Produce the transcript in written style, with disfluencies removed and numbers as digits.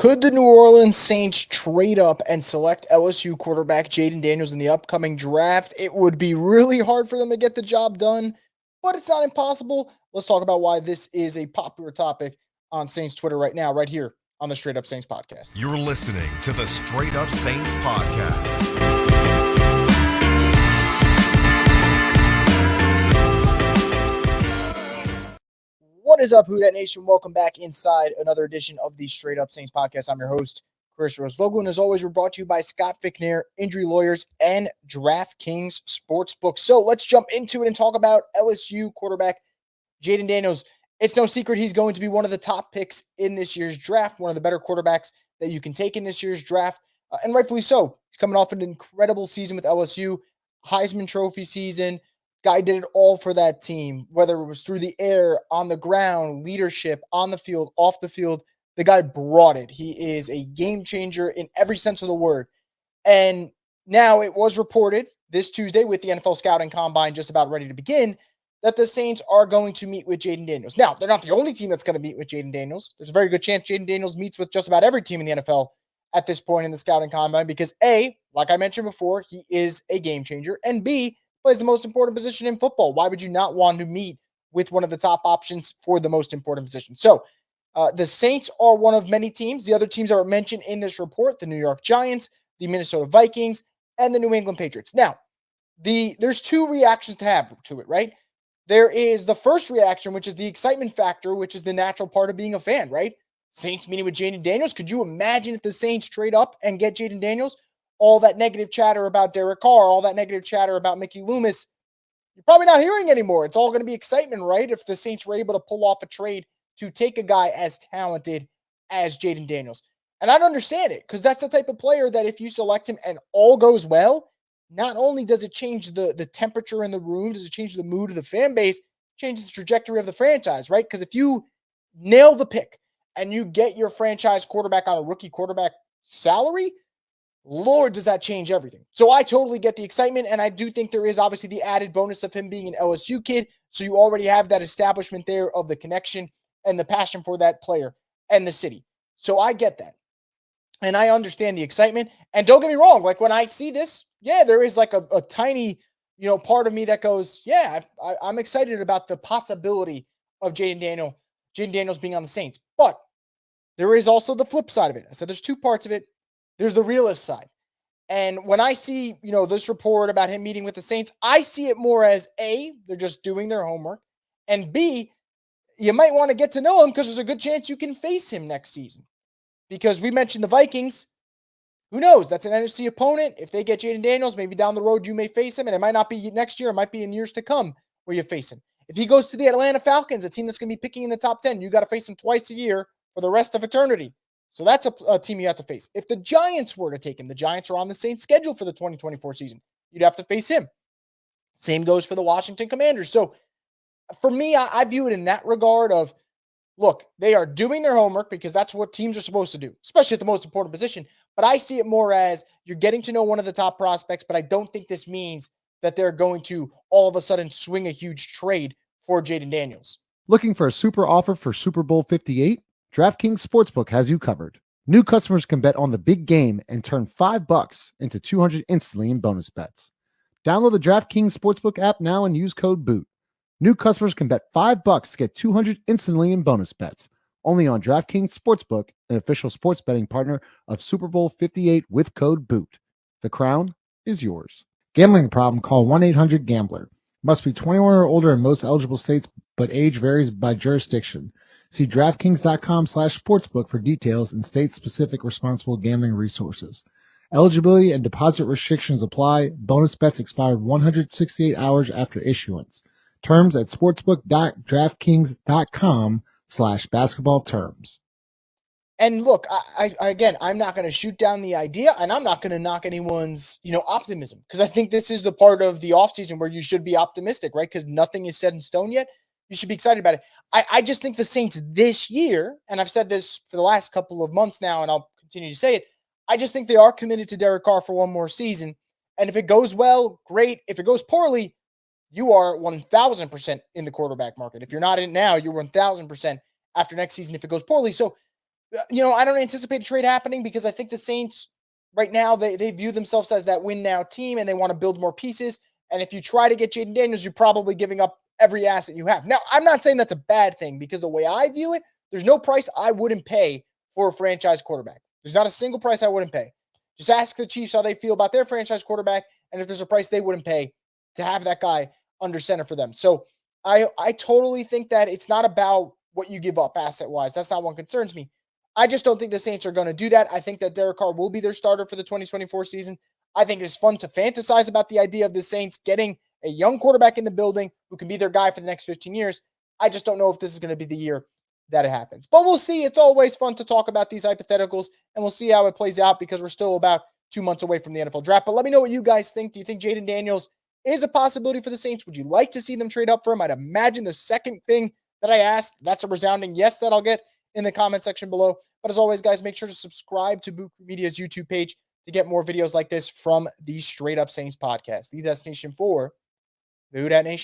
Could the New Orleans Saints trade up and select LSU quarterback Jayden Daniels in the upcoming draft? It would be really hard for them to get the job done, but it's not impossible. Let's talk about why this is a popular topic on Saints Twitter right now, right here on the Straight Up Saints podcast. You're listening to the Straight Up Saints podcast. What is up, Who Dat Nation? Welcome back inside another edition of the Straight Up Saints podcast. I'm your host, Chris Rosvogel, and as always, we're brought to you by Scott Fickner, Injury Lawyers, and DraftKings Sportsbook. So let's jump into it and talk about LSU quarterback Jayden Daniels. It's no secret he's going to be one of the top picks in this year's draft, one of the better quarterbacks that you can take in this year's draft, and rightfully so. He's coming off an incredible season with LSU, Heisman Trophy season. Guy did it all for that team, whether it was through the air, on the ground, leadership, on the field, off the field. The guy brought it. He is a game changer in every sense of the word. And now it was reported this Tuesday with the NFL Scouting Combine just about ready to begin that the Saints are going to meet with Jayden Daniels. Now, they're not the only team that's going to meet with Jayden Daniels. There's a very good chance Jayden Daniels meets with just about every team in the NFL at this point in the Scouting Combine because A, like I mentioned before, he is a game changer, and B, plays the most important position in football. Why would you not want to meet with one of the top options for the most important position? So the Saints are one of many teams. The other teams that are mentioned in this report, the New York Giants, the Minnesota Vikings, and the New England Patriots. Now, there's two reactions to have to it, right? There is the first reaction, which is the excitement factor, which is the natural part of being a fan, right? Saints meeting with Jayden Daniels. Could you imagine if the Saints trade up and get Jayden Daniels? All that negative chatter about Derek Carr, all that negative chatter about Mickey Loomis, you're probably not hearing anymore. It's all going to be excitement, right? If the Saints were able to pull off a trade to take a guy as talented as Jayden Daniels. And I don't understand it because that's the type of player that if you select him and all goes well, not only does it change the temperature in the room, does it change the mood of the fan base, changes the trajectory of the franchise, right? Because if you nail the pick and you get your franchise quarterback on a rookie quarterback salary, Lord, does that change everything. So I totally get the excitement, and I do think there is obviously the added bonus of him being an LSU kid, so you already have that establishment there of the connection and the passion for that player and the city. So I get that, and I understand the excitement, and don't get me wrong, like when I see this, yeah, there is like a tiny, part of me that goes, yeah, I'm excited about the possibility of Jayden Daniels being on the Saints, but there is also the flip side of it. I said there's two parts of it. There's the realist side. And when I see, this report about him meeting with the Saints, I see it more as A, they're just doing their homework. And B, you might want to get to know him because there's a good chance you can face him next season. Because we mentioned the Vikings. Who knows? That's an NFC opponent. If they get Jayden Daniels, maybe down the road you may face him. And it might not be next year. It might be in years to come where you face him. If he goes to the Atlanta Falcons, a team that's going to be picking in the top 10, you got to face him twice a year for the rest of eternity. So that's a team you have to face. If the Giants were to take him, the Giants are on the Saints schedule for the 2024 season. You'd have to face him. Same goes for the Washington Commanders. So for me, I view it in that regard of, look, they are doing their homework because that's what teams are supposed to do, especially at the most important position. But I see it more as you're getting to know one of the top prospects, but I don't think this means that they're going to all of a sudden swing a huge trade for Jayden Daniels. Looking for a super offer for Super Bowl 58? DraftKings Sportsbook has you covered. New customers can bet on the big game and turn $5 into $200 instantly in bonus bets. Download the DraftKings Sportsbook app now and use code BOOT. New customers can bet $5 to get $200 instantly in bonus bets. Only on DraftKings Sportsbook, an official sports betting partner of Super Bowl 58 with code BOOT. The crown is yours. Gambling problem? Call 1-800-GAMBLER. Must be 21 or older in most eligible states, but age varies by jurisdiction. See DraftKings.com/sportsbook for details and state-specific responsible gambling resources. Eligibility and deposit restrictions apply. Bonus bets expire 168 hours after issuance. Terms at sportsbook.draftkings.com/basketball terms. And look, again, I'm not going to shoot down the idea, and I'm not going to knock anyone's, optimism, because I think this is the part of the offseason where you should be optimistic, right? Because nothing is set in stone yet. You should be excited about it. I just think the Saints this year, and I've said this for the last couple of months now, and I'll continue to say it, I just think they are committed to Derek Carr for one more season. And if it goes well, great. If it goes poorly, you are 1,000% in the quarterback market. If you're not in now, you're 1,000% after next season if it goes poorly. So I don't anticipate a trade happening because I think the Saints right now, they view themselves as that win now team and they want to build more pieces. And if you try to get Jayden Daniels, you're probably giving up every asset you have. Now, I'm not saying that's a bad thing because the way I view it, there's no price I wouldn't pay for a franchise quarterback. There's not a single price I wouldn't pay. Just ask the Chiefs how they feel about their franchise quarterback and if there's a price they wouldn't pay to have that guy under center for them. So I totally think that it's not about what you give up asset-wise. That's not what concerns me. I just don't think the Saints are going to do that. I think that Derek Carr will be their starter for the 2024 season. I think it's fun to fantasize about the idea of the Saints getting a young quarterback in the building who can be their guy for the next 15 years. I just don't know if this is going to be the year that it happens. But we'll see. It's always fun to talk about these hypotheticals, and we'll see how it plays out because we're still about 2 months away from the NFL draft. But let me know what you guys think. Do you think Jayden Daniels is a possibility for the Saints? Would you like to see them trade up for him? I'd imagine the second thing that I asked, that's a resounding yes that I'll get in the comment section below. But as always, guys, make sure to subscribe to Boot Crew Media's YouTube page to get more videos like this from the Straight Up Saints podcast, the destination for the Who Dat Nation.